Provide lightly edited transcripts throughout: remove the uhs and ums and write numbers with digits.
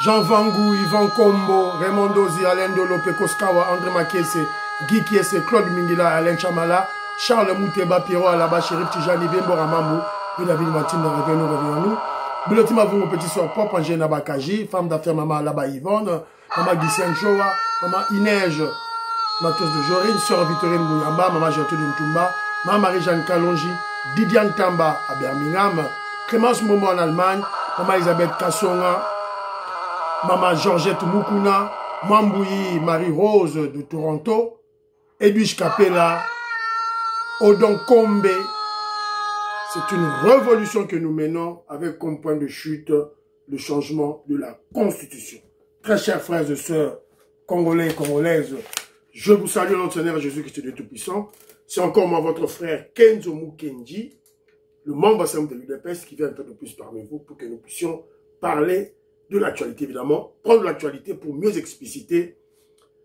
Jean Vangou, Yvan Kombo, Raymond Dozi, Alain Dolope, Koskawa, André Makiese, Guy Kiese, Claude Mingila, Alain Chamala, Charles Mouteba, Pierrot Alaba, Chérif Tijani, Bembo Ramamou, puis David Martine, revenons. Bilotima vous, mon petit soeur propre, Angène Abakaji, femme d'affaires Maman Alaba Yvonne, Maman Guissien Joa, Maman Inej, Matos de Jorine, Sœur Victorine Bouyamba, Maman Gertrude Ntumba, Maman Marie-Jeanne Kalonji, Didiane Tamba à Birmingham, Clémence Momo en Allemagne, Maman Elisabeth Kassonga, Maman Georgette Mukuna, Mambouyi Marie-Rose de Toronto, Edwige Capella, Odon Kombe. C'est une révolution que nous menons avec comme point de chute le changement de la Constitution. Très chers frères et sœurs, Congolais et Congolaises, je vous salue dans le Seigneur Jésus-Christ Dieu Tout-Puissant. C'est encore moi, votre frère Kenzo Mukenji, le membre assemblée de l'UDPS qui vient un peu de plus parmi vous pour que nous puissions parler de l'actualité, évidemment, prendre l'actualité pour mieux expliciter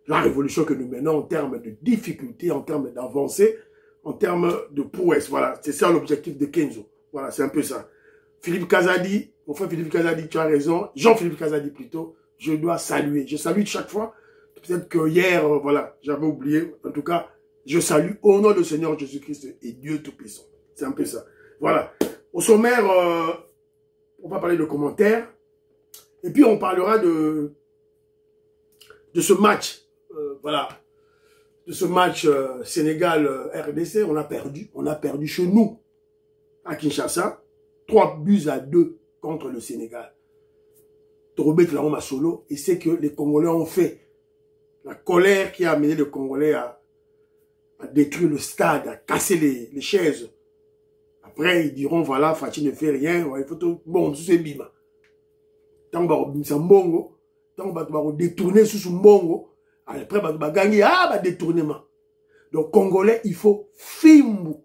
la révolution que nous menons en termes de difficultés, en termes d'avancées, en termes de prouesse. Voilà, c'est ça l'objectif de Kenzo. Voilà, c'est un peu ça. Philippe Kazadi, mon frère Philippe Kazadi, tu as raison. Jean-Philippe Kazadi plutôt, je dois saluer. Je salue chaque fois. Peut-être que hier, voilà, j'avais oublié. En tout cas, je salue au nom du Seigneur Jésus-Christ et Dieu Tout-Puissant. C'est un peu ça. Voilà. Au sommaire, on va parler de commentaires. Et puis, on parlera de ce match. Voilà. De ce match Sénégal-RDC. On a perdu chez nous, à Kinshasa. 3-2 contre le Sénégal. Torobet Laroma Solo. Et c'est que les Congolais ont fait. La colère qui a amené les Congolais à détruire le stade, à casser les chaises. Après, ils diront, voilà, Fatih ne fait rien. Il faut tout. Bon, c'est bima. Tant que mbongo, tant que détourner sous ce mbongo, après, gagner, détournement. Donc, Congolais, il faut fimbu.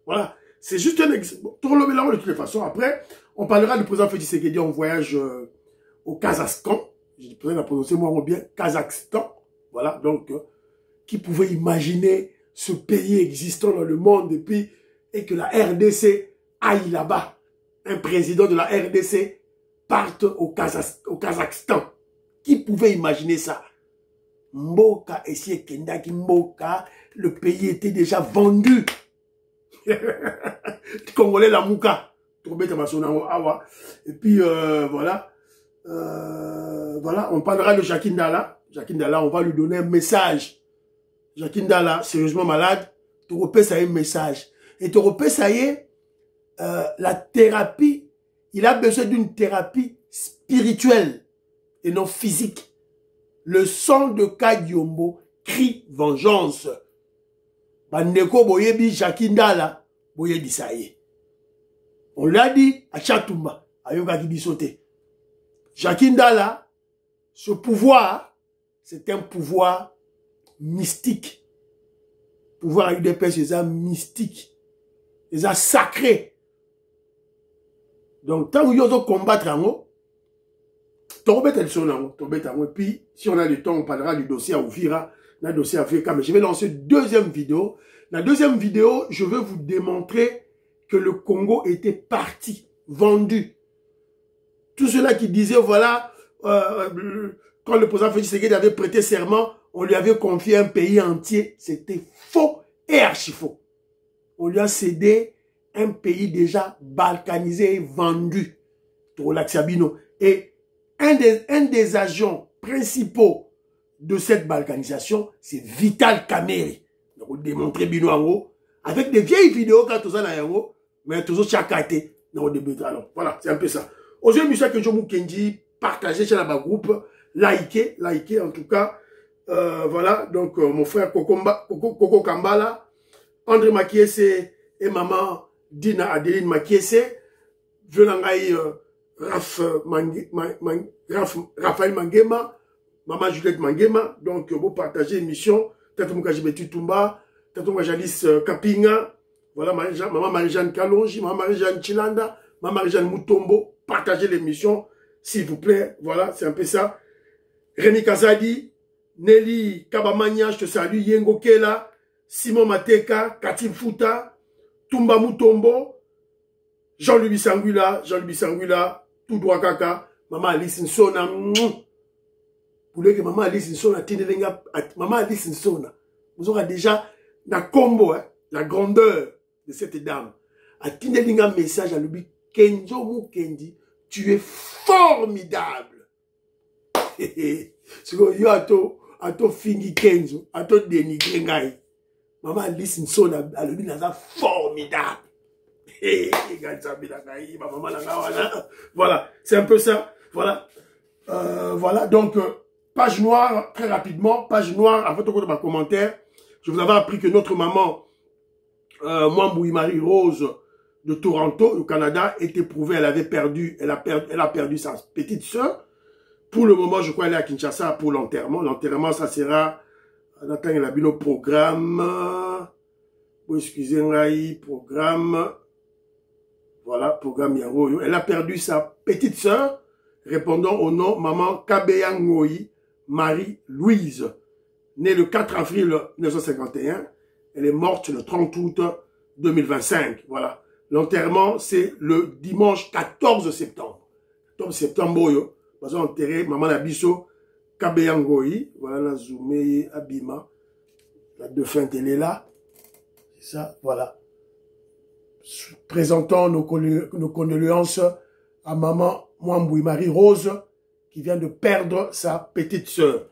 Voilà. C'est juste un exemple. De toutes les façons. Après, on parlera du président Félix Tshisekedi en voyage au Kazakhstan. Je pourrais la prononcer moi bien. Kazakhstan. Voilà. Donc, qui pouvait imaginer ce pays existant dans le monde depuis et que la RDC aille là-bas. Un président de la RDC parte au Kazakhstan. Qui pouvait imaginer ça? Mboka et Kendaki Mboka, le pays était déjà vendu. Congolais la Mouka. Et puis voilà. Voilà, on parlera de Jacqueline Dalla. Jacqueline Dalla, on va lui donner un message. Jacqueline Dalla, sérieusement malade. Toropé, ça y est, un message. Et Toropé, ça y est, la thérapie, il a besoin d'une thérapie spirituelle et non physique. Le sang de Kadiombo crie vengeance. Bandeko boyebi Jacqueline Dalla, boyebi ça y est. On l'a dit à Chatumba, à Yoga Kibisote. Jacqueline Dalla, ce pouvoir, c'est un pouvoir mystique. Pouvoir avec des personnes mystique. C'est sacré. Donc, tant que vous allez combattre en haut, et puis, si on a le temps, on parlera du dossier à Ouvira, le dossier à Feka. Mais je vais lancer une deuxième vidéo. La deuxième vidéo, je veux vous démontrer que le Congo était parti, vendu. Tout cela qui disait, voilà, quand le président Félix Tshisekedi avait prêté serment, on lui avait confié un pays entier. C'était faux et archi faux. On lui a cédé un pays déjà balkanisé et vendu. Et un des agents principaux de cette balkanisation, c'est Vital Kamerhe. Donc, on démontrait Bino en haut, avec des vieilles vidéos quand tout ça là en haut, mais toujours chakaté. Alors, voilà, c'est un peu ça. Aujourd'hui, monsieur Kenzo Mukenji, partagez chez la groupe, likez en tout cas. Voilà, donc mon frère Coco Kambala, André Makiese et maman Dina Adeline Makiese, Venangaï Raphaël Mangema, maman Juliette Mangema, donc vous partagez l'émission, Tatou Moukajibetu Tumba, Tatou Moukajalis Kapinga, voilà, maman Marie-Jeanne Kalonji, maman Marie-Jeanne Chilanda, maman Marie-Jeanne Mutombo, partagez l'émission, s'il vous plaît, voilà, c'est un peu ça. Rémi Kazadi, Nelly Kabamania, je te salue, Yengo Kela, Simon Mateka, Katim Fouta, Tumba Mutombo, Jean-Louis Sangula, tout droit kaka, maman Alice Nsona, pour que maman Alice Nsona, maman Alice Nsona, vous aurez déjà la combo, hein, la grandeur de cette dame. A Tindelinga message à lui, Kenzo Mukendi, tu es formidable. C'est que yo ato fingi Kenzo, ato dénigrer ngai. Maman Alice Nsona, à lui, naza formidable. Voilà, c'est un peu ça. Voilà. Voilà, donc, page noire, très rapidement, page noire, avant de ma commentaire, je vous avais appris que notre maman, Mwambui Marie-Rose de Toronto, au Canada, est éprouvée, elle a perdu sa petite sœur. Pour le moment, je crois, elle est à Kinshasa pour l'enterrement. L'enterrement, ça sera, on attend, il a vu nos programmes, excusez-moi, programme, voilà, programme Yaroyo. Elle a perdu sa petite sœur, répondant au nom maman Kabeya Ngoyi Marie-Louise, née le 4 avril 1951. Elle est morte le 30 août 2025. Voilà. L'enterrement, c'est le dimanche 14 septembre. 14 septembre, yo. Nous avons enterré maman Nabiso Kabeya Ngoyi. Voilà, la zoomé Abima. La défunte, elle est là. C'est ça, voilà. Présentons nos condoléances à maman Mwambui Marie-Rose qui vient de perdre sa petite sœur.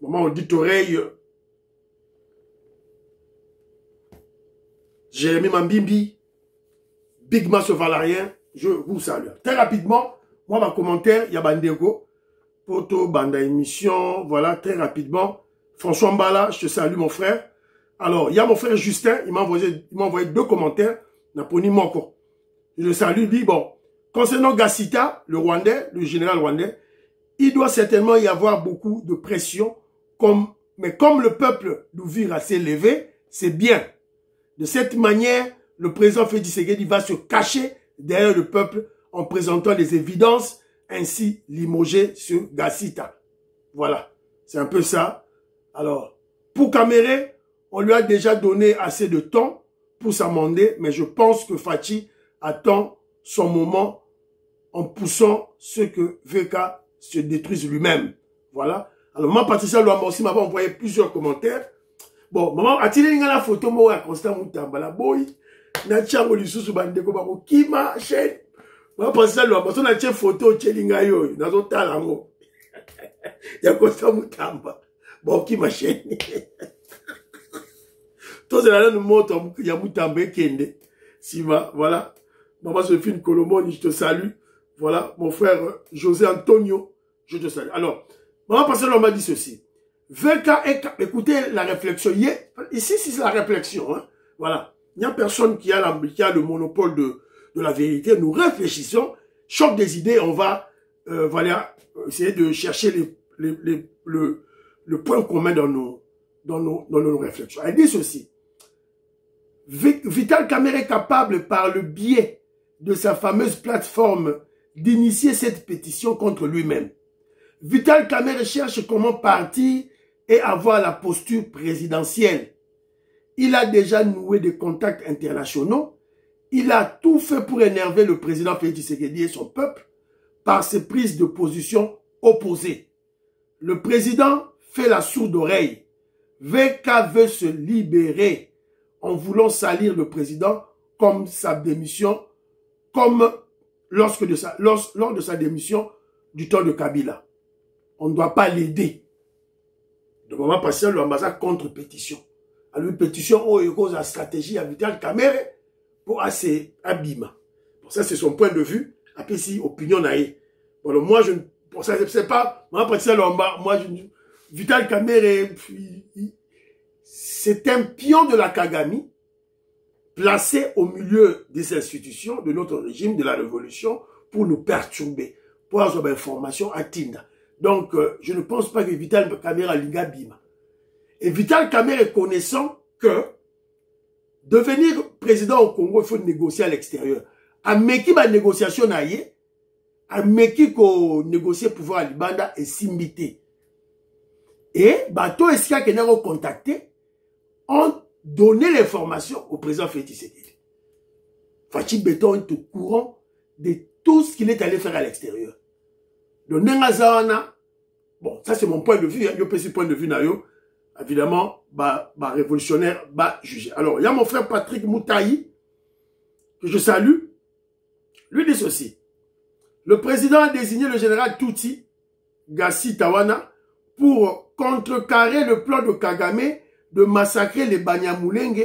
Maman, on dit oreille. Jérémy Mambimbi, Big Mass Valarien, je vous salue. Très rapidement, moi, ma commentaire, il y a Bandego, Poto, Banda émission, voilà, très rapidement. François Mbala, je te salue, mon frère. Alors, il y a mon frère Justin, il m'a envoyé 2 commentaires. Naponi Moko. Je le salue, lui, bon. Concernant Gassita, le Rwandais, le général rwandais, il doit certainement y avoir beaucoup de pression, mais comme le peuple d'Ouvira s'est levé, c'est bien. De cette manière, le président Félix Tshisekedi va se cacher derrière le peuple en présentant les évidences, ainsi limogé sur Gassita. Voilà. C'est un peu ça. Alors, pour Kamere, on lui a déjà donné assez de temps pour s'amender, mais je pense que Fachi attend son moment en poussant ce que VK se détruise lui-même. Voilà. Alors, maman Patricia Luamba aussi m'avait envoyé plusieurs commentaires. Bon, maman, a-t-il la photo, moi, à Constant Moutambala, boy, na tchango lisusu bandeko bako, kima, chaîne. Maman Patricia Luamba, son a tché photo, tchelinga yo, nazo talango. Ya Constant Moutamba. Bon, kima, chaîne. Tous les gens nous montrent qu'il y a Moutambé Kende. Siva, voilà. Maman Sophie Colomoni, je te salue. Voilà, mon frère José Antonio, je te salue. Alors, maman Pascal, on m'a dit ceci. VK, écoutez la réflexion. Ici, c'est la réflexion. Hein. Voilà. Il n'y a personne qui a le monopole de la vérité. Nous réfléchissons. Choc des idées, on va voilà, essayer de chercher le point commun dans nos réflexions. Elle dit ceci. Vital Kamerhe est capable, par le biais de sa fameuse plateforme, d'initier cette pétition contre lui-même. Vital Kamerhe cherche comment partir et avoir la posture présidentielle. Il a déjà noué des contacts internationaux. Il a tout fait pour énerver le président Félix Tshisekedi et son peuple par ses prises de position opposées. Le président fait la sourde oreille. VK veut se libérer en voulant salir le président comme sa démission, comme lors de sa démission du temps de Kabila. On ne doit pas l'aider. Donc on va passer l'ambassade contre pétition. Alors une pétition où il y a la stratégie à Vital Kamerhe pour assez abîma. Bon, ça c'est son point de vue. Après si opinion naïe. Bon, moi je ne sais pas. Moi Vital Kamerhe c'est un pion de la Kagame placé au milieu des institutions de notre régime, de la révolution, pour nous perturber, pour avoir des informations à Tinda. Donc, je ne pense pas que Vital Kamerhe a liga bima. Et Vital Kamerhe est connaissant que devenir président au Congo, il faut négocier à l'extérieur. A meki ba négociation na ye, a meki ko négocier pouvoir à Libanda et Simbité. Et, bateau est-ce qu'il y a contacté, ont donné l'information au président Félix Tshisekedi. Fachi Béton est au courant de tout ce qu'il est allé faire à l'extérieur. Donc, Nengazawana, bon, ça c'est mon point de vue, yo petit point de vue nayo, évidemment, révolutionnaire, jugé. Alors, il y a mon frère Patrick Moutaï, que je salue, lui dit ceci. Le président a désigné le général Touti Gassi Tawana pour contrecarrer le plan de Kagame de massacrer les Banyamulenge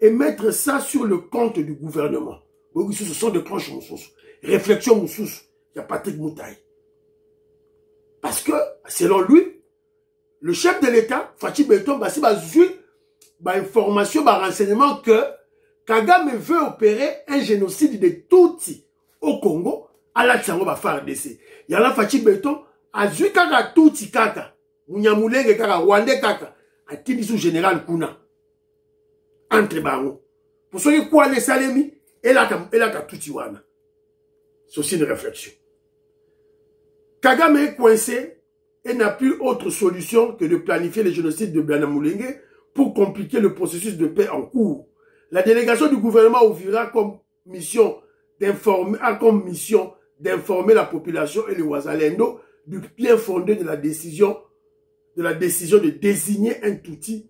et mettre ça sur le compte du gouvernement. Donc, ce sont des cloches moussous. Réflexion moussous. Il y a Patrick Moutaï. Parce que, selon lui, le chef de l'État, Fachi Beton, si information, renseignement que Kagame veut opérer un génocide de Tutsi au Congo, à la Tsango va faire décès. Il y a la Fachi Beton, a zui kaka Tutsi kaka, Munyamulenge kaka, Rwandais kaka, a tini sous général Kuna. Entre bango. Pour ceux qui croient les Salemi, et là, Tutsi wana. C'est aussi une réflexion. Kagame est coincé et n'a plus autre solution que de planifier le génocide de Banyamulenge pour compliquer le processus de paix en cours. La délégation du gouvernement ouvrira comme mission d'informer la population et les Ouazalendo du bien fondé de la décision de désigner un Tutsi.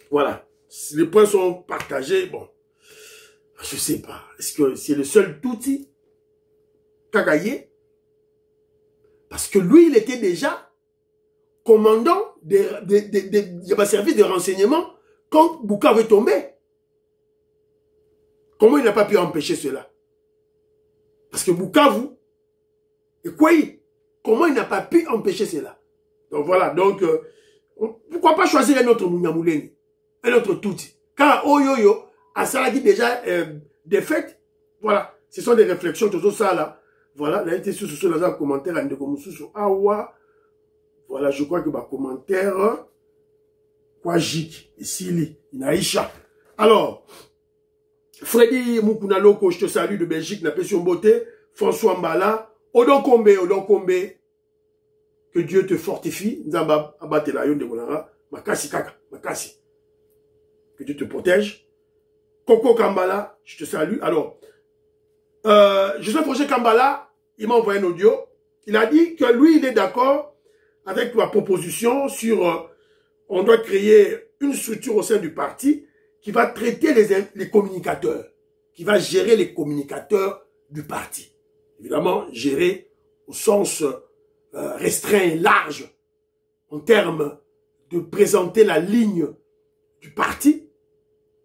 Voilà. Les points sont partagés. Bon, je sais pas. Est-ce que c'est le seul Tutsi Kagaye? Parce que lui, il était déjà commandant des services de renseignement quand Bukavu est tombé. Comment il n'a pas pu empêcher cela? Parce que Bukavu, et quoi? Comment il n'a pas pu empêcher cela? Donc voilà, donc, pourquoi pas choisir un autre Munyamulenge, un autre Tutsi? Car Oyoyo, à ça dit déjà défaite. Voilà, ce sont des réflexions, tout ça là. Voilà, là, il était sur dans un commentaire, voilà, je crois que ma commentaire, Kwajik, Sili, Inaïcha. Alors, Freddy Moukounaloko, je te salue de Belgique, n'a pas sur beauté, François Mbala, Odonkombe, que Dieu te fortifie, Nzamba Abatelayon de Monara, Makasi Kaka, Makasi. Que Dieu te protège. Coco Kambala, je te salue. Alors, Joseph Roger Kambala, il m'a envoyé un audio. Il a dit que lui, il est d'accord avec ma proposition sur on doit créer une structure au sein du parti qui va traiter les communicateurs, qui va gérer les communicateurs du parti. Évidemment, gérer au sens restreint et large, en termes de présenter la ligne du parti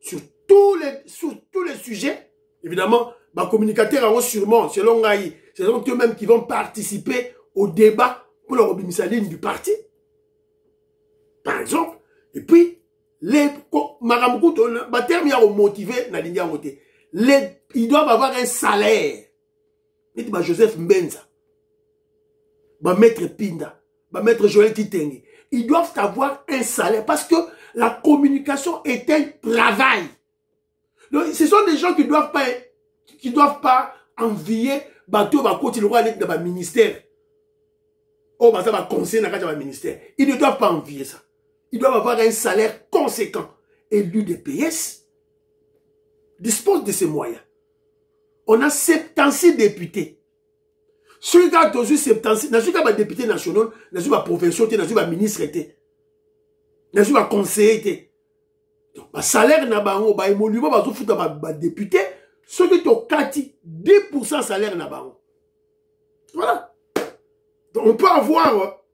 sur tous les sujets. Évidemment, les communicateurs auront sûrement, selon Gaï, c'est donc eux-mêmes qui vont participer au débat pour leur obéir la ligne du parti. Par exemple, et puis, les Maramoukout, ils doivent avoir un salaire. Joseph Mbenza, Maître Pinda, Maître Joël Titengi, ils doivent avoir un salaire parce que la communication est un travail. Donc, ce sont des gens qui ne doivent pas envier bateau côté le roi dans le ministère. Oh, ça va conseiller dans le ministère. Ils ne doivent pas envier ça. Ils doivent avoir un salaire conséquent. Et l'UDPS dispose de ces moyens. On a 76 députés. Ceux qui ont 76, n'a pas député national, n'a pas provincial, n'a pas ministre, n'a pas conseiller. Donc, le salaire n'a pas évolué, pas député. Ceux qui ont 10% salaire n'a pas. Voilà. Donc, on peut avoir,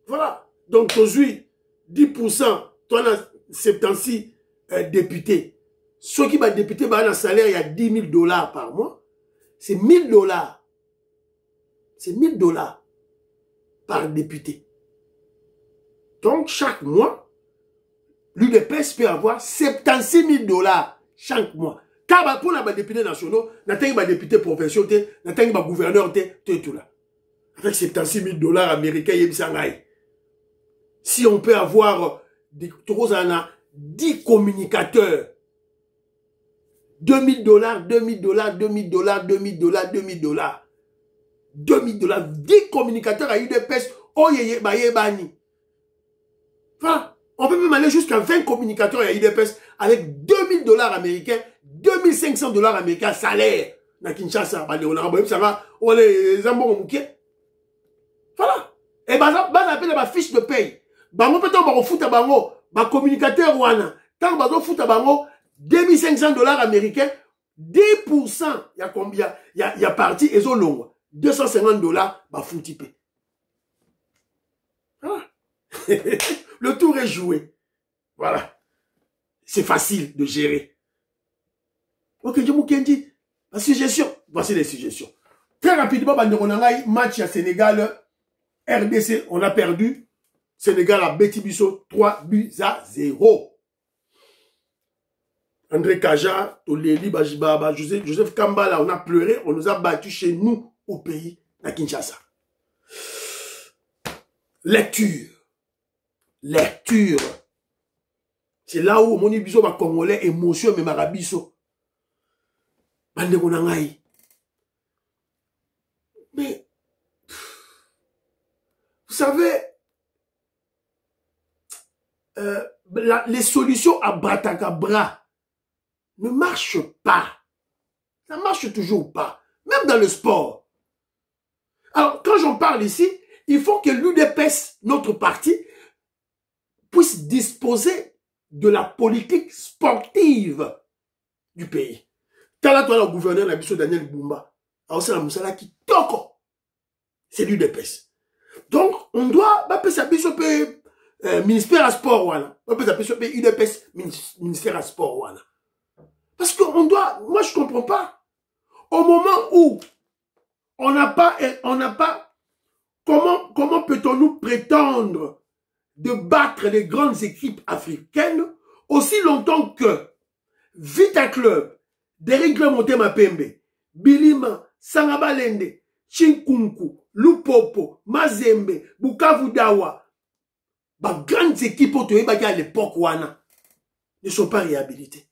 voilà. Donc, aujourd'hui, 10%, tu as 76 députés. Ceux qui ont député, ont un salaire, il y a $10,000 par mois. C'est $1,000. C'est $1,000 par député. Donc, chaque mois, l'UDPS peut avoir $76,000 chaque mois. Car pour les députés nationaux, n'a pas de députés provinciaux, n'a pas de gouverneur, tout là. Avec $76,000 américains, si on peut avoir 10 communicateurs, $2,000, $2,000, $2,000, $2,000, $2,000, $2,000, 10 communicateurs à UDPS, voilà. On peut même aller jusqu'à 20 communicateurs à UDPS avec $2,000 américains, $2,500 américains salaire. na Kinshasa, voilà. Et appelle ma fiche de paye. Bango peut on va foutre bango, ba communicateur wana. Tant bazo foutre bango 2500 dollars américains, 10%, il y a combien? Il y a parti et zo longo. 250 dollars, ba fouti pay. Ah. Le tour est joué. Voilà. C'est facile de gérer. Ok, je vous dis, la suggestion. Voici les suggestions. Très rapidement, match à Sénégal, RDC, on a perdu. Sénégal a Betty Bisso, 3-0. André Kaja, Toleli, Bajibaba, Joseph Kambala, on a pleuré, on nous a battus chez nous au pays, à Kinshasa. Lecture. Lecture. C'est là où mon biso va congolais émotion mais marabiso. Bande konangai. Mais vous savez les solutions à bras ne marchent pas. Ça marche toujours pas. Même dans le sport. Alors, quand j'en parle ici, il faut que l'UDPS, notre parti, puisse disposer de la politique sportive du pays. Quand toi, le gouverneur, la biso Daniel Bumba, c'est l'UDPS. Donc, on doit, ministère à sport, voilà. UDPS, ministère à sport, voilà. Parce qu'on doit, moi je comprends pas. Au moment où on n'a pas, comment peut-on nous prétendre de battre les grandes équipes africaines aussi longtemps que Vita Club, Derrick Motema Pembe, Bilima, Sangabalende, Chinkunku, Lupopo, Mazembe, Bukavu Dawa, les grandes équipes à l'époque ne sont pas réhabilitées.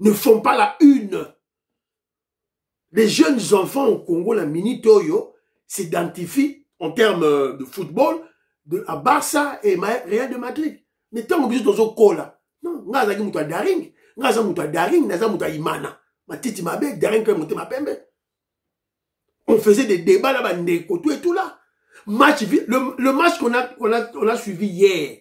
Ne font pas la une. Les jeunes enfants au Congo, la mini Toyo, s'identifient en termes de football à Barça et Real de Madrid. Mais tant que vous êtes au là, non, vous avez un Daring, vous avez un Daring, vous avez un Imana. Ma titi mabe, Daring comme ma pembe. On faisait des débats là-bas, tout et tout là. Le match qu'on a suivi hier.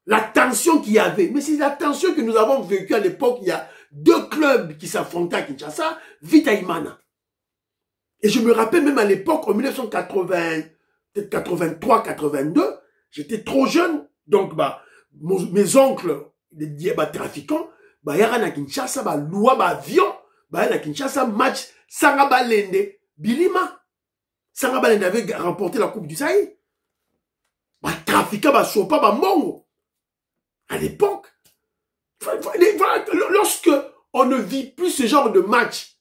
La tension qu'il y avait, mais c'est la tension que nous avons vécue à l'époque. Il y a deux clubs qui s'affrontaient à Kinshasa, Vita Imana. Et je me rappelle même à l'époque, en 1980, peut-être 83, 82, j'étais trop jeune, donc mes oncles, les trafiquants, yaran à Kinshasa, loi, avion, à Kinshasa, match, Sangabalende, Bilima. Sangabalende avait remporté la Coupe du Sahel. Trafiquants, Sopa, Mongo. À l'époque, lorsque on ne vit plus ce genre de match,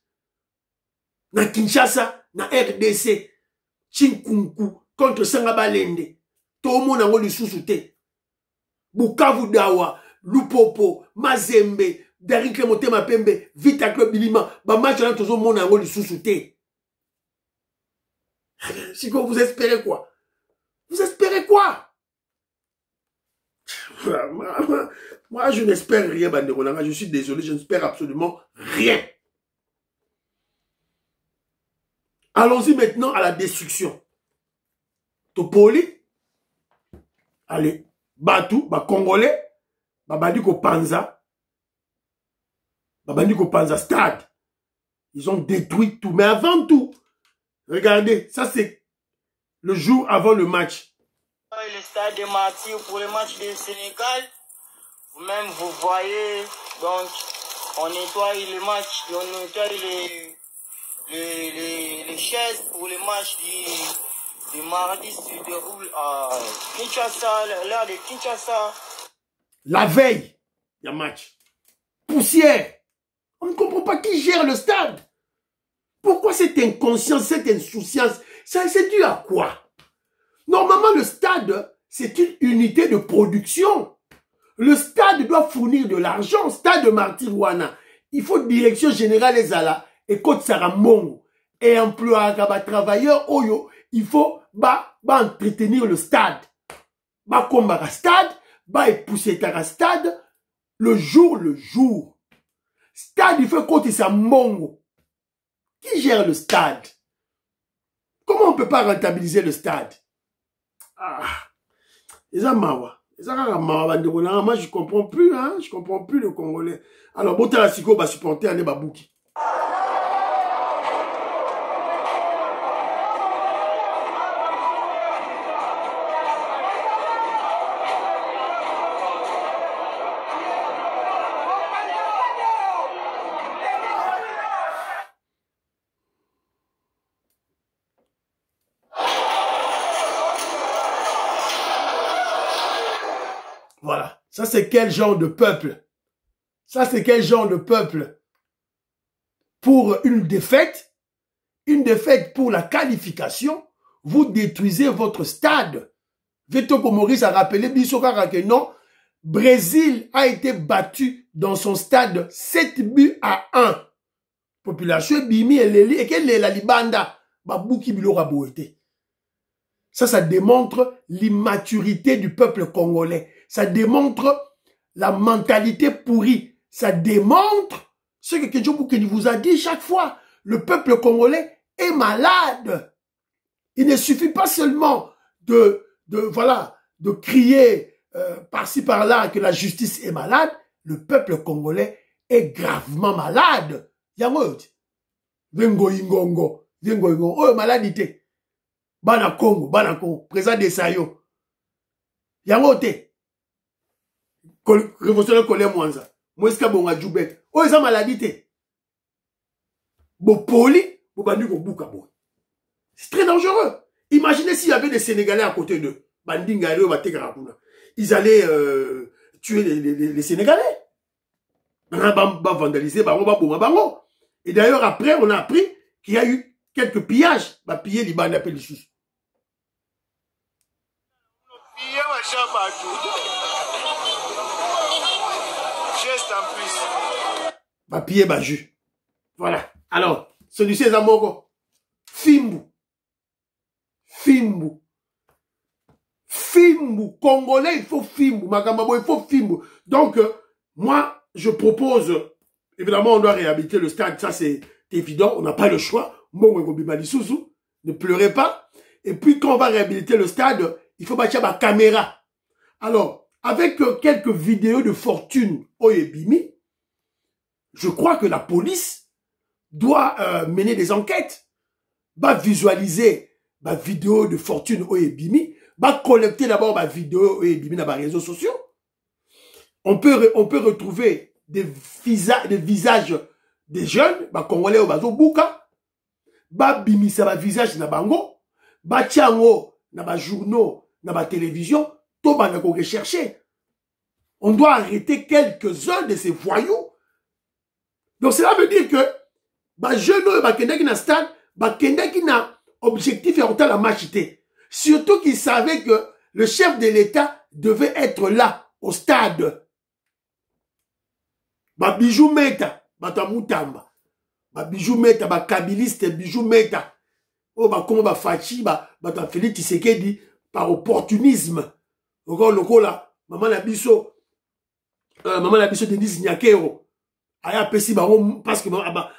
na Kinshasa, na RDC, Chinkunku, contre Sangabalende, Tomo na ngoli susute, Bukavu Dawa, Lupopo, Mazembe, Derrick Motema Pembe, Vita Club Bilima, ba match na tozo mo na ngoli susute. Si vous espérez quoi? Vous espérez quoi? Moi, je n'espère rien, Banderonanga. Je suis désolé, je n'espère absolument rien. Allons-y maintenant à la destruction. Topoli, allez, Batou, Congolais, Babandiko Panza, Stade. Ils ont détruit tout. Mais avant tout, regardez, ça c'est le jour avant le match. Le stade de Martyr pour le match du Sénégal. Vous-même, vous voyez, donc, on nettoie les matchs, on nettoie les chaises pour le match du mardi se déroule à Kinshasa, l'heure de Kinshasa. La veille, il y a match. Poussière. On ne comprend pas qui gère le stade. Pourquoi cette inconscience, cette insouciance, c'est dû à quoi? Normalement, le stade, c'est une unité de production. Le stade doit fournir de l'argent. Stade de Martyrouana. Il faut direction générale Ezala et Côte Saramongo. Et emploi travailleurs Oyo. Il faut entretenir le stade. Combattre stade. Pousser à stade. Le jour. Stade, il faut côté ça mbongo. Qui gère le stade? Comment on ne peut pas rentabiliser le stade? Ah, moi je comprends plus, hein, je comprends plus le Congolais. Alors, bon, la Siko va supporter Ané Babouki. Voilà. Ça, c'est quel genre de peuple? Ça, c'est quel genre de peuple? Pour une défaite pour la qualification, vous détruisez votre stade. Vetoko Maurice a rappelé, Bissokara que non, Brésil a été battu dans son stade 7-1. Population Bimi et Leli, et quelle est la Libanda? Babouki Bilora Boete. Ça démontre l'immaturité du peuple congolais. Ça démontre la mentalité pourrie. Ça démontre ce que Kedjoboukéni vous a dit chaque fois. Le peuple congolais est malade. Il ne suffit pas seulement de crier par-ci par-là que la justice est malade. Le peuple congolais est gravement malade. Yango, vengo ingongo, oh maladité. Bana Congo, présent des Sayo. Yango te. Révolutionnaire Colé Mwanza. Mweska bonga Djoubet. Oh, ils ont maladie te. Bo poli, bo bandi ko bouka bo. C'est très dangereux. Imaginez s'il y avait des Sénégalais à côté d'eux. Bandinga ils allaient tuer les Sénégalais. Vandaliser, et d'ailleurs, après, on a appris qu'il y a eu quelques pillages. Piller les bandes appelés sous. Piller Baju. Voilà. Alors, celui-ci est à Mogo. Fimbu. Congolais, il faut Fimbu. Makambabo, il faut Fimbu. Donc, moi, je propose, évidemment, on doit réhabiliter le stade. Ça, c'est évident. On n'a pas le choix. Ne pleurez pas. Et puis, quand on va réhabiliter le stade, il faut bâtir ma caméra. Alors, avec quelques vidéos de fortune Oyebimi, je crois que la police doit mener des enquêtes, va visualiser ma vidéo de fortune Oyebimi, va collecter d'abord ma vidéo Oyebimi dans les réseaux sociaux. On peut retrouver des visages des jeunes, Congolais au bazo bouka, bimisa ba visage na bango, tiango na ba journaux, na ba télévision, to bana ko rechercher. On doit arrêter quelques-uns de ces voyous. Donc cela veut dire que jeunes bakendaki na stade, bakendaki na objectif et la machité. Surtout qu'ils savaient que le chef de l'État devait être là au stade. Bijou meta, batamutamba. Bijou meta, kabiliste, bijou meta. Oh, comment Fachi, Félix Tshisekedi, par opportunisme. Encore le là, maman la biso Denis Nyakero. Aya pesi parce que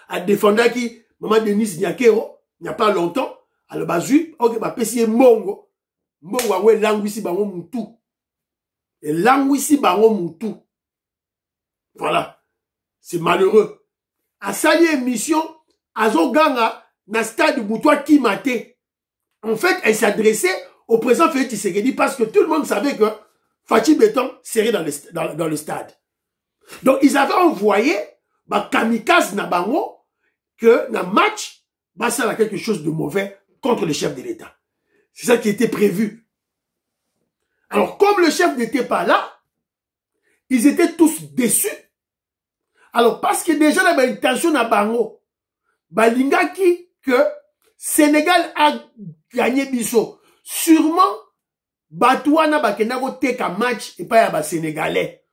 a défendu qui, maman Denis Nyakero, il n'y a pas longtemps, alors bazu, ok, pesi mbongo. Mbongo awe langwisi bango mutu. Et langwisi bango mutu. Voilà. C'est malheureux. À sali émission, Azoganga, na stade Boutoua Kimate. En fait, elle s'adressait au président Félix Tshisekedi parce que tout le monde savait que Fachi Béton serait dans le stade. Donc, ils avaient envoyé kamikaze na bango que na match, ça a quelque chose de mauvais contre le chef de l'État. C'est ça qui était prévu. Alors, comme le chef n'était pas là, ils étaient tous déçus. Alors, parce que déjà, il y avait une tension à Bango. Balingaki, que Sénégal a gagné Bisso. Sûrement, Batouana Bakendago take un match et pas à Sénégalais.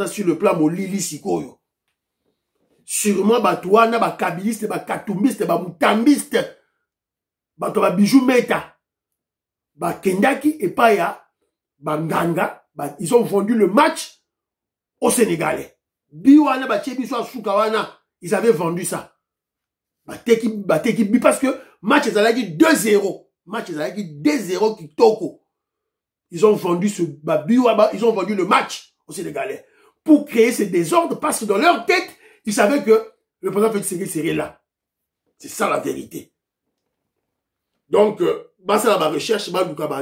Sur le plan Molili Sikoyo. Sûrement, Batouana, Bakabiliste, Bakatumbiste, Bamutambiste, Bijou Meta. Bakendaki et pas Banganga. Ils ont vendu le match aux Sénégalais. Biwana Bachebi soit Soukawana, ils avaient vendu ça. Bateki, parce que match ezalaki 2-0. Match ezalaki 2-0 qui toko. Ils ont vendu ce Biwa, ils ont vendu le match au Sénégalais pour créer ce désordre parce que dans leur tête, ils savaient que le président Félix Tshisekedi serait là. C'est ça la vérité. Donc, ça la recherche,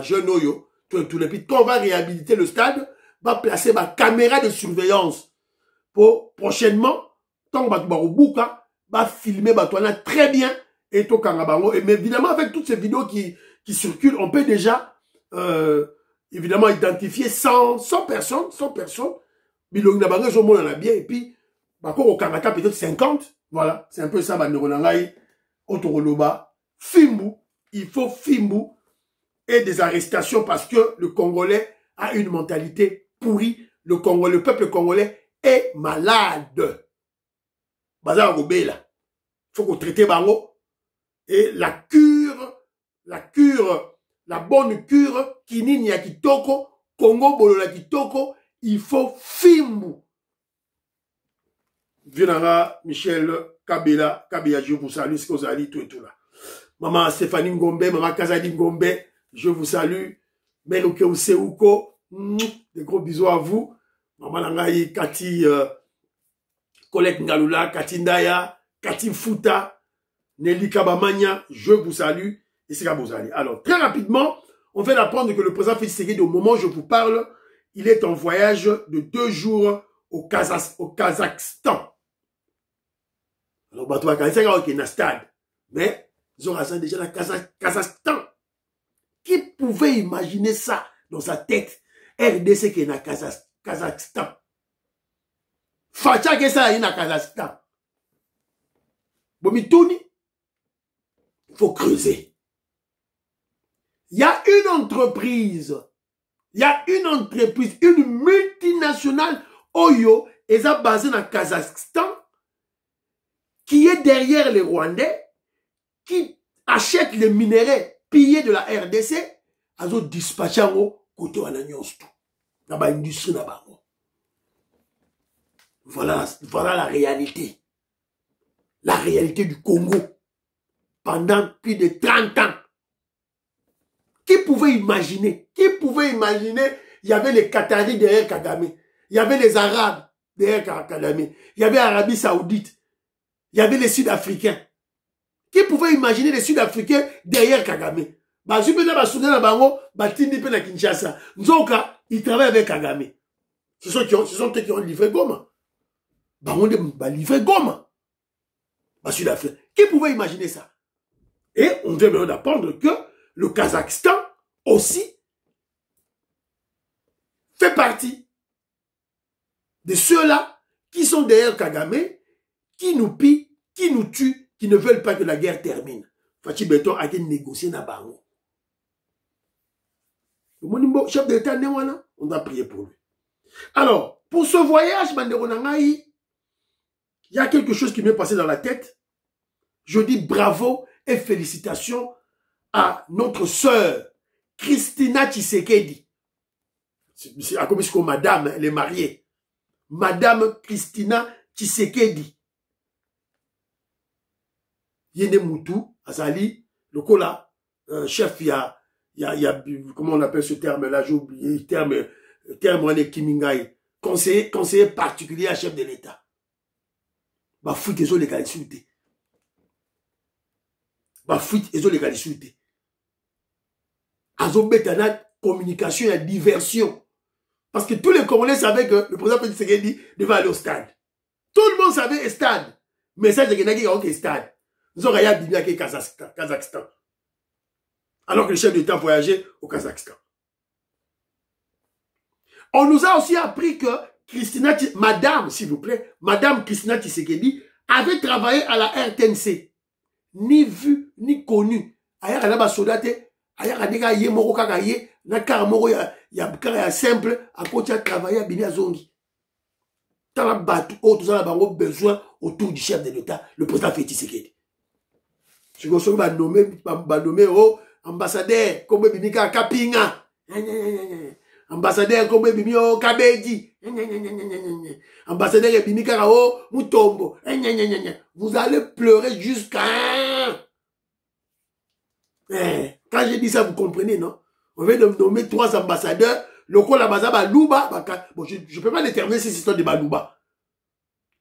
jeune oyo, tout les puis quand on va réhabiliter le stade, va placer ma caméra de surveillance pour prochainement, tant que va filmer Batouana très bien et tout Kangabango. Mais évidemment, avec toutes ces vidéos qui circulent, on peut déjà évidemment identifier 100 personnes, 100 personnes. Bilong Nabango, ils ont bien. Et puis, au Kangata, peut-être 50. Voilà, c'est un peu ça, Banderonangaï, Otoroloba, Fimbu. Il faut Fimbu et des arrestations parce que le Congolais a une mentalité pourrie. Le peuple congolais est malade. Bazar Gobela. Il faut qu'on traite Bango. Et la bonne cure, Kinini ya Kitoko, Congo Bolola Kitoko, il faut Fimbu. Vienara, Michel, Kabila, je vous salue, ce que vous allez tout et tout là. Maman Stéphanie Ngombe, maman Kazadi Ngombe, je vous salue. Mère Seuko, des gros bisous à vous. Maman Langaï, Kati, Colette Ngalula, Kati Ndaya, Kati Fouta, Nelly Kabamania, je vous salue. Et c'est comme vous allez. Alors, très rapidement, on vient d'apprendre que le président Félix Tshisekedi, au moment où je vous parle, il est en voyage de 2 jours au Kazakhstan. Alors, bah, toi, quand il y a un stade, mais ils ont déjà le Kazakhstan. Qui pouvait imaginer ça dans sa tête? RDC qui est dans Kazakhstan. Facha qui est ça, il est dans Kazakhstan. Bomitouni, il faut creuser. Il y a une entreprise, une multinationale, Oyo, et ça basée dans Kazakhstan, qui est derrière les Rwandais, qui achète les minéraux pillés de la RDC, ils ont dispatché au côté de l'industrie. Voilà la réalité. La réalité du Congo. Pendant plus de 30 ans. Qui pouvait imaginer? Il y avait les Qataris derrière Kagame. Il y avait les Arabes derrière Kagame. Il y avait l'Arabie Saoudite. Il y avait les Sud-Africains. Qui pouvait imaginer les Sud-Africains derrière Kagame? Nzoka, il travaille avec Kagame. Ce sont eux qui ont livré Goma. Livré Goma. Sud-Africain. Qui pouvait imaginer ça? Et on vient maintenant d'apprendre que le Kazakhstan aussi fait partie de ceux-là qui sont derrière Kagame, qui nous pillent, qui nous tuent, qui ne veulent pas que la guerre termine. Fachi Beton a été négocié dans Bango. Le chef de l'État, on a prié pour lui. Alors, pour ce voyage, il y a quelque chose qui m'est passé dans la tête. Je dis bravo et félicitations à notre sœur, Christina Tshisekedi. C'est comme madame, elle est mariée. Madame Christina Tshisekedi. Yende Moutou, Azali, le cola, chef, il y a, comment on appelle ce terme-là, j'ai oublié, le terme Kimingaï, conseiller particulier à chef de l'État. Bah, fuite, ils ont légalisé. Bah, fuite, ils ont légalisé. Azobetana, communication et diversion. Parce que tous les Congolais savaient que le président Félix Tshisekedi devait aller au stade. Tout le monde savait stade. Mais ça, c'est qu'il y a un stade. Nous avons regardé le Kazakhstan. Alors que le chef d'État voyageait au Kazakhstan. On nous a aussi appris que Madame, s'il vous plaît, Madame Christina Tshisekedi avait travaillé à la RTNC. Ni vu, ni connu. Ailleurs, elle a soldate. Ailleurs, elle a yé moro kakaye. Na karamoro ya simple. À côté, elle a travaillé à Bini Zongi. Dans la bateau, tout ça, on a besoin autour du chef de l'État, le président Félix Tshisekedi. Je vais nommer ambassadeur, comme Binika Kapinga. ambassadeur comme Bimi o Kabedi, ambassadeur Bimi Karao Mutombo, vous allez pleurer jusqu'à... Quand je dis ça, vous comprenez, non? On vient de nommer 3 ambassadeurs, le coup la baza Balouba, bon, je ne peux pas déterminer si c'est histoire de Balouba.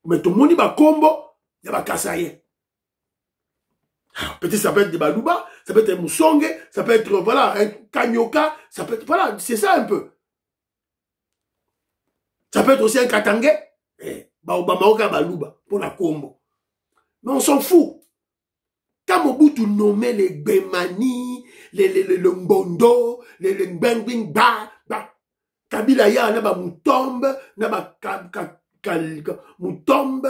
Mais tout le monde dit Combo, il y a Kassaye. Peut-être ça peut être des Balouba, ça peut être un Moussongue, ça peut être, voilà, un Kanyoka, ça peut être, voilà, c'est ça un peu. Ça peut être aussi un Katangé, Baobamaoka Balouba, pour la Combo. Mais on s'en fout. Quand Mobutu nommait les Bemani, les Mbondo, les Mbengbingba, Kabila ya na ba Mutombe, na ba Mutombe,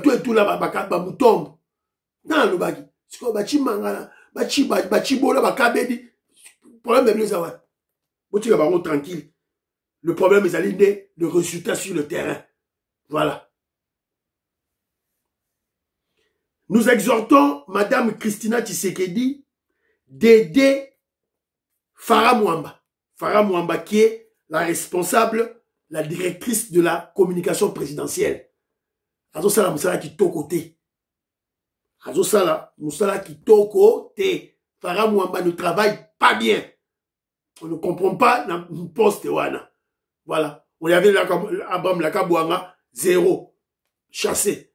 tout et tout là ba Mutombe. Non, le bagi. C'est quoi bachi mangala, bachi bola ba Kabedi. Problème est bien ça ouais. Boti ga ba tranquille. Le problème est aligné le résultat sur le terrain. Voilà. Nous exhortons Madame Christina Tshisekedi d'aider Farah Mwamba. Farah Mwamba qui est la responsable, la directrice de la communication présidentielle. Azo Sala Moussala qui tôt côté. Azo Sala Moussala qui tôt côté. Farah Mwamba ne travaille pas bien. On ne comprend pas dans une poste wana. Voilà. On y avait Abraham Lakabouanga, 0. Chassé.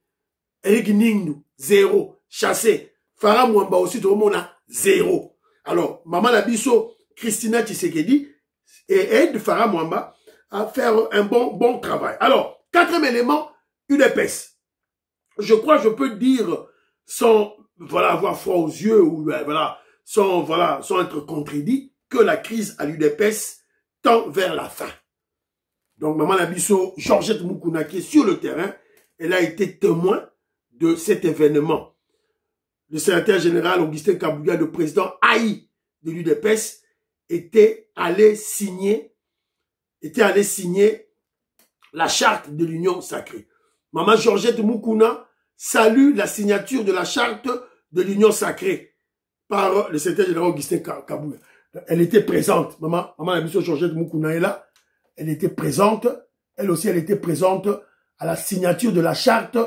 Eric Ningnou, 0. Chassé. Farah Mwamba aussi, tout le monde a 0. Alors, Maman Labisso, Christina Tshisekedi, aide Farah Mwamba à faire un bon travail. Alors, 4e élément, UDPS. Je crois que je peux dire, sans voilà, avoir froid aux yeux, ou voilà, sans être contredit, que la crise à l'UDPS tend vers la fin. Donc, Maman Labisso, Georgette Moukouna, qui est sur le terrain, elle a été témoin de cet événement. Le secrétaire général Augustin Kabouya, le président haï de l'UDPS, était allé signer la charte de l'Union sacrée. Maman Georgette Moukouna salue la signature de la charte de l'Union sacrée par le secrétaire général Augustin Kabouya. Elle était présente. Maman Labisso Georgette Moukouna est là. Elle était présente. Elle aussi, elle était présente à la signature de la charte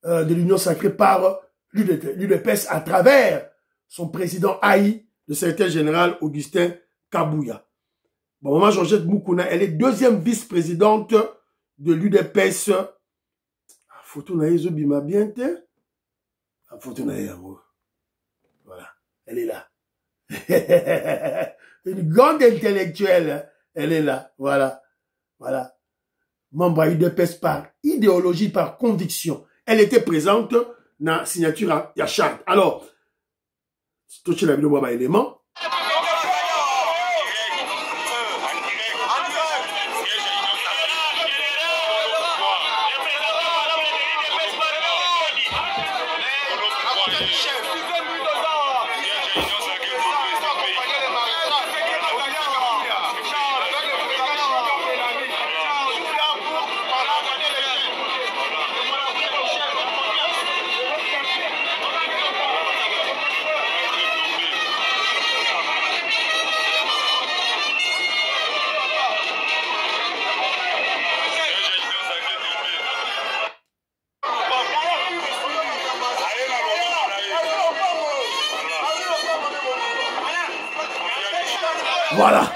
de l'Union sacrée par l'UDPS à travers son président haï, le secrétaire général Augustin Kabouya. Bon, Maman Georgette Moukouna, elle est 2e vice-présidente de l'UDPS. Photo na yezo bima bien te. Photo na yango. Voilà, elle est là. Une grande intellectuelle, elle est là. Voilà, voilà. Membre à UDPS par idéologie, par conviction. Elle était présente dans la signature à la charte. Alors, tout ce qui est là, élément. Voilà.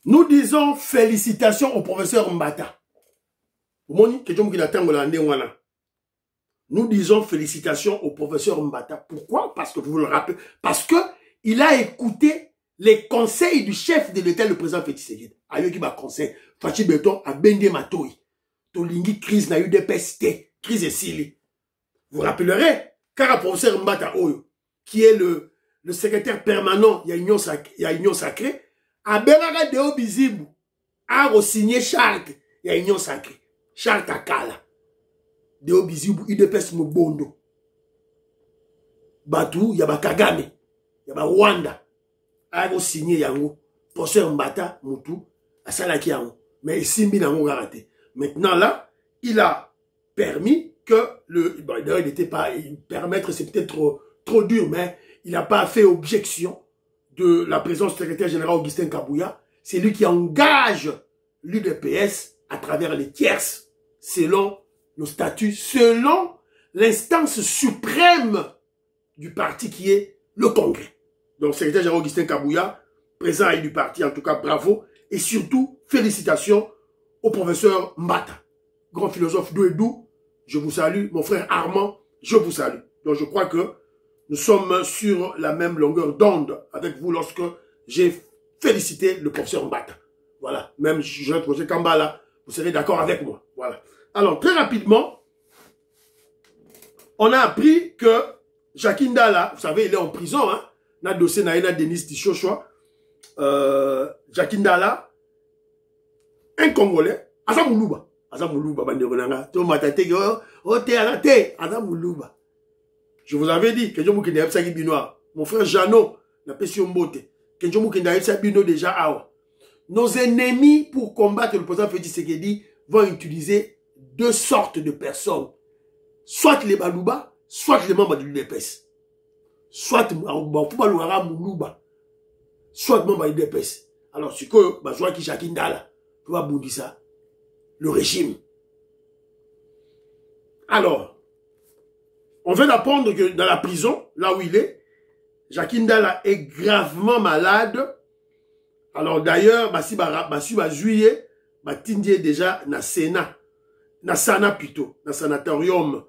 Nous disons félicitations au professeur Mbata. Nous disons félicitations au professeur Mbata. Pourquoi? Parce que vous le rappelez. Parce que il a écouté les conseils du chef de l'État, le président Félix Tshisekedi. Ayoki ba conseil. Fachi Beton a bende matoi. Tolingi crise na UDPS te. Crise et sili. Vous rappellerez, car le professeur Mbata Oyo, qui est le secrétaire permanent, il y a Union Sacrée, a Belaga Deo Bizibu, a re-signé charte, il y a Union Sacrée. Charte à Kala. Deo Bizibu, UDPS Mobondo. Batou, il y a Kagame, il y a Rwanda, a re-signé Yango, professeur Mbata, Moutou, a Salaki Yango. Mais Simbi n'a pas raté. Maintenant là, il a permis que bon, il n'était pas, permettre c'est peut-être trop dur, mais il n'a pas fait objection de la présence du secrétaire général Augustin Kabouya, c'est lui qui engage l'UDPS à travers les tierces, selon nos statuts, selon l'instance suprême du parti qui est le Congrès. Donc, secrétaire général Augustin Kabouya, président du parti, en tout cas, bravo. Et surtout, félicitations au professeur Mbata, grand philosophe d'Ouedou. Je vous salue. Mon frère Armand, je vous salue. Donc, je crois que nous sommes sur la même longueur d'onde avec vous lorsque j'ai félicité le professeur Mbata. Voilà. Même je vais projet Kambala, vous serez d'accord avec moi. Voilà. Alors, très rapidement, on a appris que Jacques Ndala, vous savez, il est en prison, hein. Dans le dossier na Denis Tichochoa. Jacques Ndala, un Congolais, Azamoulouba. Azamoulouba, je vous avais dit que je m'occupe de Binois. Mon frère Jeannot, n'a pas si mbote. Que je m'occupe de Bino déjà awa. Nos ennemis, pour combattre le président Félix Tshisekedi, vont utiliser deux sortes de personnes. Soit les Balouba, soit les membres de l'UDPS. Soit les membres de l'UDPS. Alors, c'est que, je vois que Jacques Ndala, tu vas boudir ça. Le régime. Alors, on vient d'apprendre que dans la prison, là où il est, Jacques Ndala est gravement malade. Alors d'ailleurs, si juillet, Tindie déjà na Sénat, na Sana plutôt, na sanatorium,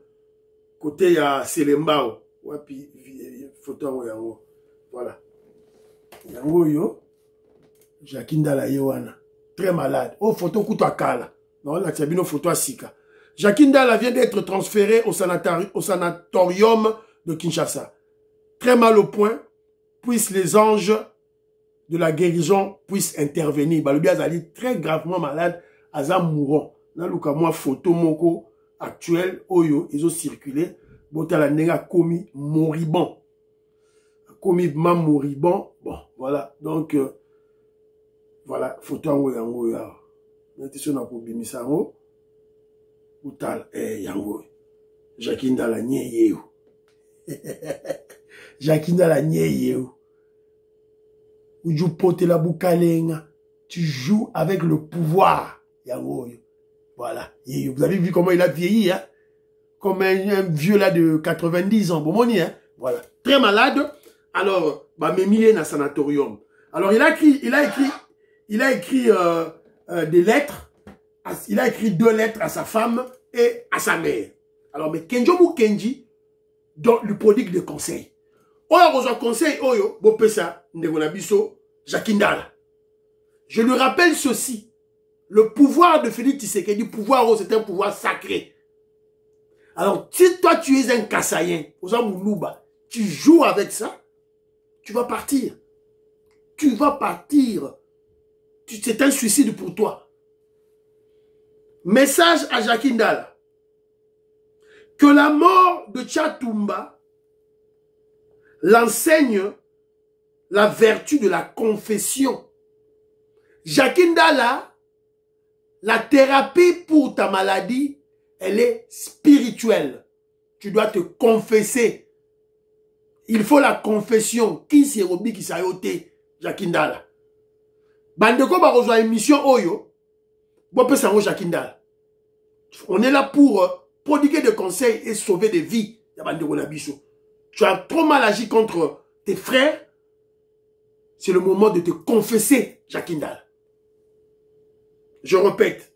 côté à Selembao. Ouais, puis, photo yango. Voilà. Yango yo, Jacques Ndala yowana. Très malade. Oh, photo Koutakala. Non, là, tu as vu nos photos à Sika. Jacques Ndala vient d'être transféré au sanatorium de Kinshasa. Très mal au point, puissent les anges de la guérison puissent intervenir. Balobi Azali très gravement malade, Azam mourant. Là, luka moi photo moko actuelle, oyo, ils ont circulé. Botala nega commis moribond. Commis moribond. Bon, voilà. Donc, voilà, photo en yango ya. N'était-ce pas pour bimisango. Outal, yango. Jacques Ndala nye yeo. Jacques Ndala nye yeo. La boukalenga. Tu joues avec le pouvoir. Yango. Voilà. Vous avez vu comment il a vieilli, hein? Comme un vieux là de 90 ans. Bon, moni, hein? Voilà. Très malade. Alors, Mémilé na sanatorium. Alors, il a écrit des lettres. Il a écrit 2 lettres à sa femme et à sa mère. Alors, mais Kenjomu Kenji, donc, lui prodigue des conseils. Oyo, reçoit conseil, oyo, bopesa, ndegonabiso, Jacques Ndala. Je lui rappelle ceci. Le pouvoir de Félix Tshisekedi, pouvoir, c'est un pouvoir sacré. Alors, si toi, tu es un Kassaïen, tu joues avec ça, tu vas partir. Tu vas partir. C'est un suicide pour toi. Message à Jacques Ndala. Que la mort de Tchatumba l'enseigne la vertu de la confession. Jacques Ndala, la thérapie pour ta maladie, elle est spirituelle. Tu dois te confesser. Il faut la confession. Qui s'est robi qui s'est yoté, Jacques Ndala. Bandeko ba rejoindre émission Oyo. Bon peu sango Jacques Ndala. On est là pour prodiguer des conseils et sauver des vies. Tu as trop mal agi contre tes frères. C'est le moment de te confesser, Jacques Ndala. Je répète.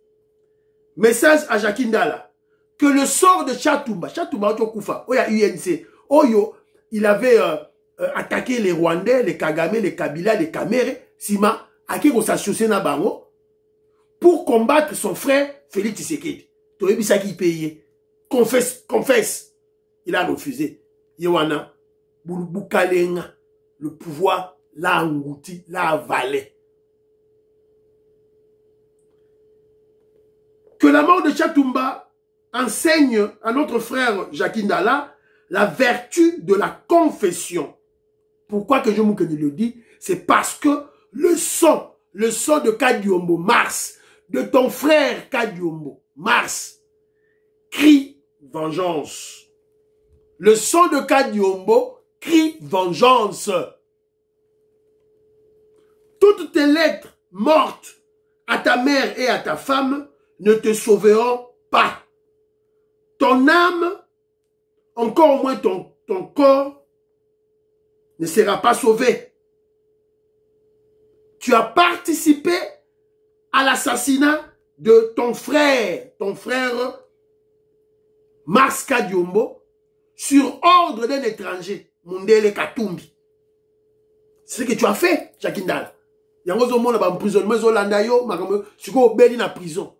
Message à Jacques Ndala. Que le sort de Tchatumba, Koufa, Oya UNC, Oyo, il avait attaqué les Rwandais, les Kagame, les Kabila, les Kamere, Sima, Akiko s'associer na bango, pour combattre son frère Félix Tshisekedi. Toyebi sa qui payait. Confesse. Il a refusé. Yewana, Boukalenga, le pouvoir l'a englouti, l'a avalé. Que la mort de Tchatumba enseigne à notre frère Jacques Ndala la vertu de la confession. Pourquoi que je le dis? C'est parce que le sang de Kadiombo, Mars, de ton frère Kadiombo, Mars, crie vengeance. Le sang de Kadiombo crie vengeance. toutes tes lettres mortes à ta mère et à ta femme ne te sauveront pas. Ton âme, encore moins ton corps, ne sera pas sauvé. Tu as participé à l'assassinat de ton frère Mars Kadiombo, sur ordre d'un étranger, Mundele Katumbi. C'est ce que tu as fait, Jacques Ndala. Il y a un monde en prison, mais au Landayo, tu as été en prison.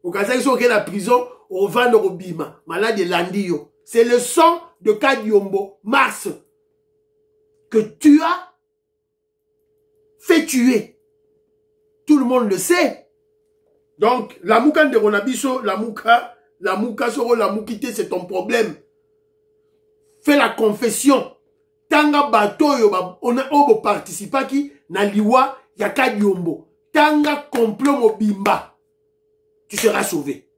Au cas où tu es en prison, au vent de Robima, malade de Landio. C'est le sang de Kadiombo, Mars, que tu as fait tuer. Tout le monde le sait. Donc, la mouka de Ronabiso, la mouka soro la moukité, c'est ton problème. Fais la confession. Tanga bato yo on a participa qui na liwa ya Kadiombo. Tanga complot mobimba. Tu seras sauvé.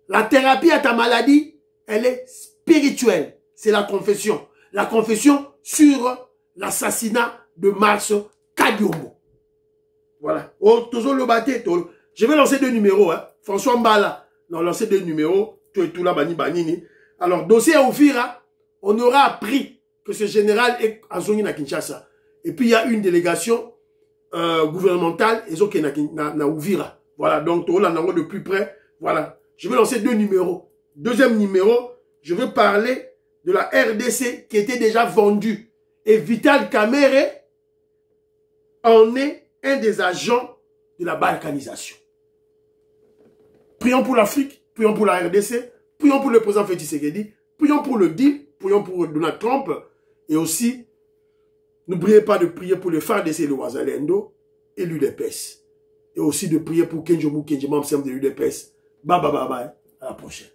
La thérapie à ta maladie, elle est spirituelle. C'est la confession. La confession sur l'assassinat de Mars Kadiombo. Voilà. Oh, toujours le bâté. Je vais lancer 2 numéros. Hein. François Mbala. Non, lancer 2 numéros. Tout là, bani banini. Alors, dossier à Oufira, on aura appris que ce général est à Zongi à Kinshasa. Et puis, il y a une délégation gouvernementale et qui est à Ouvira. Voilà. Donc, tout là, de plus près. Voilà. Je vais lancer 2 numéros. Deuxième numéro, je veux parler de la RDC qui était déjà vendue. Et Vital Kamerhe en est un des agents de la balkanisation. Prions pour l'Afrique, prions pour la RDC, prions pour le président Félix Tshisekedi, prions pour le deal, prions pour Donald Trump, et aussi, n'oubliez pas de prier pour le FARDC et le Wazalendo et l'UDPS. Et aussi de prier pour Kenjomu Kenjimam Sem de l'UDPS. Bye bye bye bye, à la prochaine.